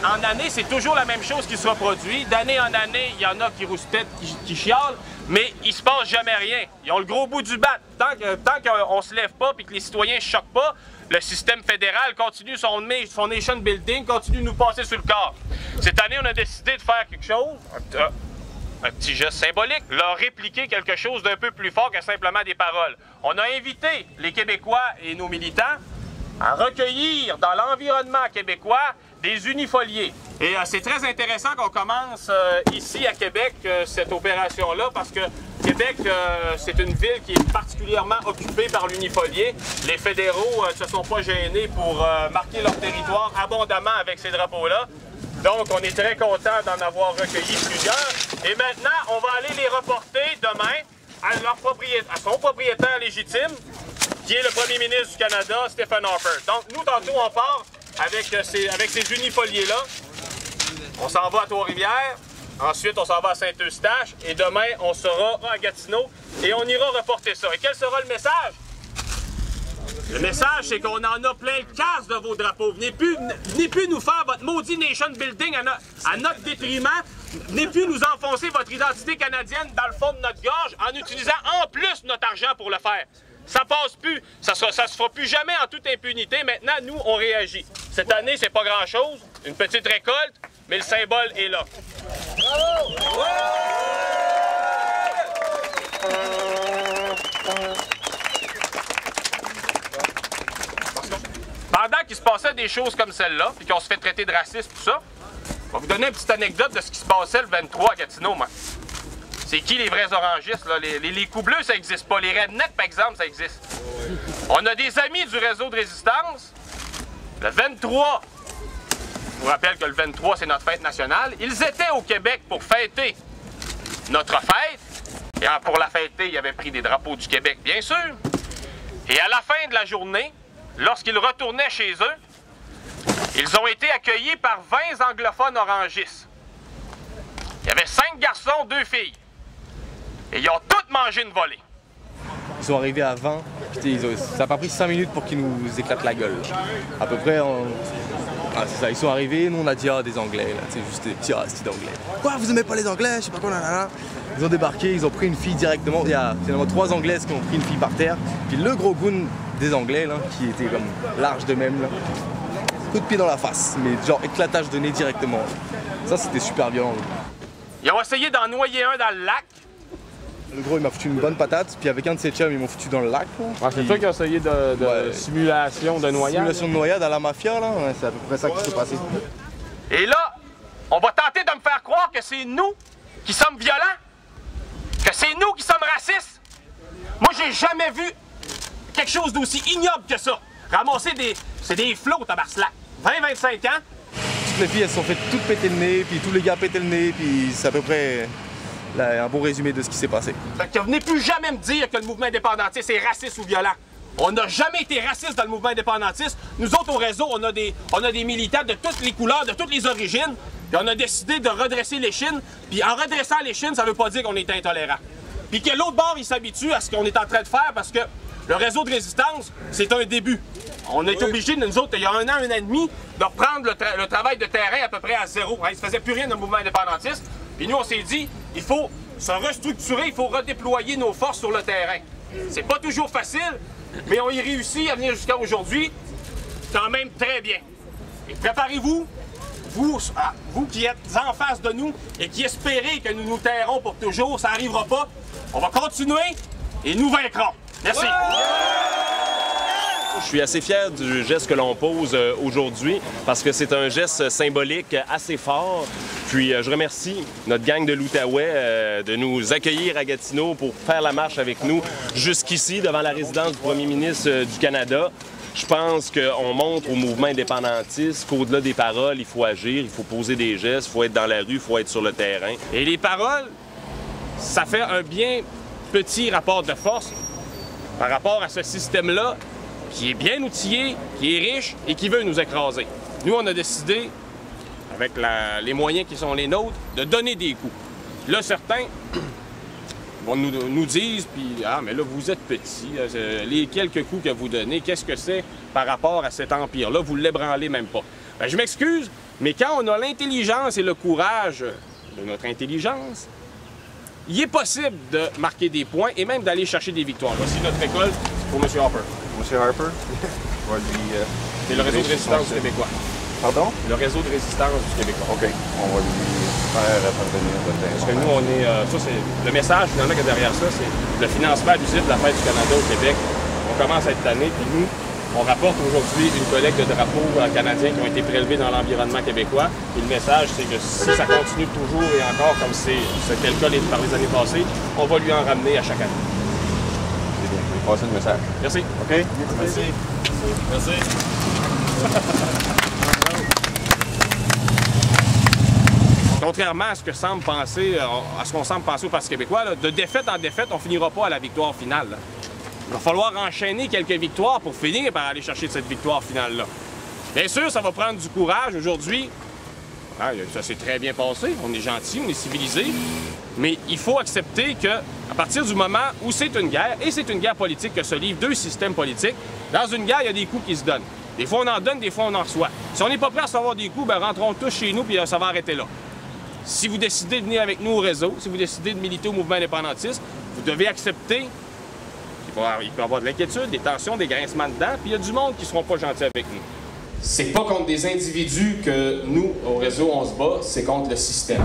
en année, c'est toujours la même chose qui se reproduit. D'année en année, il y en a qui rouspètent, qui chialent, mais il se passe jamais rien. Ils ont le gros bout du bat. Tant qu'on se lève pas et que les citoyens ne se choquent pas, le système fédéral continue son nation building, continue de nous passer sur le corps. Cette année, on a décidé de faire quelque chose, un petit geste symbolique, leur répliquer quelque chose d'un peu plus fort que simplement des paroles. On a invité les Québécois et nos militants à recueillir dans l'environnement québécois des unifoliés. Et c'est très intéressant qu'on commence ici à Québec cette opération-là parce que Québec, c'est une ville qui est particulièrement occupée par l'unifolié. Les fédéraux ne se sont pas gênés pour marquer leur territoire abondamment avec ces drapeaux-là. Donc, on est très content d'en avoir recueilli plusieurs. Et maintenant, on va aller les reporter demain à son propriétaire légitime, qui est le premier ministre du Canada, Stephen Harper. Donc, nous, tantôt, on part avec ces unifoliés-là. On s'en va à Trois-Rivières. Ensuite, on s'en va à Saint-Eustache. Et demain, on sera à Gatineau. Et on ira reporter ça. Et quel sera le message? Le message, c'est qu'on en a plein le casse de vos drapeaux. Venez plus nous faire votre maudit nation building à notre détriment. Venez plus nous enfoncer votre identité canadienne dans le fond de notre gorge en utilisant en plus notre argent pour le faire. Ça passe plus. Ça se fera plus jamais en toute impunité. Maintenant, nous, on réagit. Cette année, c'est pas grand-chose. Une petite récolte, mais le symbole est là. Bravo! Pendant qu'il se passait des choses comme celle-là, puis qu'on se fait traiter de raciste, tout ça, je vais vous donner une petite anecdote de ce qui se passait le 23 à Gatineau, moi. C'est qui les vrais orangistes, là? Les coups bleus, ça n'existe pas. Les rednecks, par exemple, ça existe. On a des amis du réseau de résistance. Le 23, je vous rappelle que le 23, c'est notre fête nationale. Ils étaient au Québec pour fêter notre fête. Et pour la fêter, ils avaient pris des drapeaux du Québec, bien sûr. Et à la fin de la journée, lorsqu'ils retournaient chez eux, ils ont été accueillis par 20 anglophones orangistes. Il y avait 5 garçons, 2 filles. Et ils ont tous mangé une volée. Ils sont arrivés à 20, puis ça n'a pas pris 5 minutes pour qu'ils nous éclatent la gueule. À peu près, c'est ça, ils sont arrivés, nous on a dit « Ah, des Anglais, là, c'est juste des petits racistes d'Anglais. » Quoi, vous aimez pas les Anglais? Je sais pas quoi, là. Ils ont débarqué, ils ont pris une fille directement. Il y a finalement 3 Anglaises qui ont pris une fille par terre. Puis le gros goon des Anglais, là, qui était comme large de même, là. Coup de pied dans la face, mais genre éclatage de nez directement. Ça, c'était super violent. Ils ont essayé d'en noyer un dans le lac. Le gros, il m'a foutu une bonne patate, puis avec un de ses chums, ils m'ont foutu dans le lac. Ah, c'est toi qui as essayé de simulation de noyade? Simulation de noyade à la mafia, là. Ouais, c'est à peu près ça qui s'est passé. Et là, on va tenter de me faire croire que c'est nous qui sommes violents, que c'est nous qui sommes racistes. Moi, j'ai jamais vu quelque chose d'aussi ignoble que ça. Ramasser c'est des flots, tabarcelac. 20-25 ans. Toutes les filles, elles se sont fait toutes péter le nez, puis tous les gars péter le nez, puis c'est à peu près là, un bon résumé de ce qui s'est passé. Fait que venez plus jamais me dire que le mouvement indépendantiste est raciste ou violent. On n'a jamais été raciste dans le mouvement indépendantiste. Nous autres, au réseau, on a des militants de toutes les couleurs, de toutes les origines. Puis on a décidé de redresser l'échine. Puis en redressant l'échine, ça veut pas dire qu'on est intolérant. Puis que l'autre bord, il s'habitue à ce qu'on est en train de faire parce que le réseau de résistance, c'est un début. On est obligé, nous autres, il y a 1 an, 1 an et demi, de reprendre le travail de terrain à peu près à zéro. Il ne se faisait plus rien dans le mouvement indépendantiste. Puis nous, on s'est dit, il faut se restructurer, il faut redéployer nos forces sur le terrain. C'est pas toujours facile, mais on y réussit à venir jusqu'à aujourd'hui quand même très bien. Et préparez-vous, vous qui êtes en face de nous et qui espérez que nous nous tairons pour toujours, ça n'arrivera pas. On va continuer et nous vaincrons. Merci. Je suis assez fier du geste que l'on pose aujourd'hui parce que c'est un geste symbolique assez fort. Puis je remercie notre gang de l'Outaouais de nous accueillir à Gatineau pour faire la marche avec nous jusqu'ici devant la résidence du premier ministre du Canada. Je pense qu'on montre au mouvement indépendantiste qu'au-delà des paroles, il faut agir, il faut poser des gestes, il faut être dans la rue, il faut être sur le terrain. Et les paroles, ça fait un bien petit rapport de force par rapport à ce système-là qui est bien outillé, qui est riche et qui veut nous écraser. Nous, on a décidé, avec les moyens qui sont les nôtres, de donner des coups. Là, certains vont nous disent, puis ah, mais là, vous êtes petits, les quelques coups que vous donnez, qu'est-ce que c'est par rapport à cet empire-là? Vous ne l'ébranlez même pas. Ben, je m'excuse, Mais quand on a l'intelligence et le courage de notre intelligence, il est possible de marquer des points et même d'aller chercher des victoires. Voici notre école pour M. Harper. M. Harper, je vais lui... C'est le réseau de résistance du Québécois. Pardon? Le réseau de résistance du Québécois. OK. On va lui faire parvenir votre Parce que nous, on est... ça, c'est le message, finalement, que derrière ça, c'est le financement abusif de la fête du Canada au Québec. On commence à être tanné, puis nous, on rapporte aujourd'hui une collecte de drapeaux canadiens qui ont été prélevés dans l'environnement québécois. Et le message, c'est que si ça continue toujours et encore comme c'était le cas par les années passées, on va lui en ramener à chaque année. C'est bien. Je vais passer le message. Merci. OK? Merci. Merci. Contrairement à ce que semble penser, à ce qu'on semble penser au Parti québécois, là, de défaite en défaite, on finira pas à la victoire finale. Là. Il va falloir enchaîner quelques victoires pour finir par aller chercher cette victoire finale-là. Bien sûr, ça va prendre du courage. Aujourd'hui, ça s'est très bien passé. On est gentil, on est civilisé. Mais il faut accepter qu'à partir du moment où c'est une guerre, et c'est une guerre politique que se livrent deux systèmes politiques, dans une guerre, il y a des coups qui se donnent. Des fois, on en donne, des fois, on en reçoit. Si on n'est pas prêt à recevoir des coups, bien, rentrons tous chez nous, puis ça va arrêter là. Si vous décidez de venir avec nous au réseau, si vous décidez de militer au mouvement indépendantiste, vous devez accepter qu'il peut y avoir de l'inquiétude, des tensions, des grincements de dents, puis il y a du monde qui ne seront pas gentils avec nous. C'est pas contre des individus que nous, au réseau, on se bat, c'est contre le système.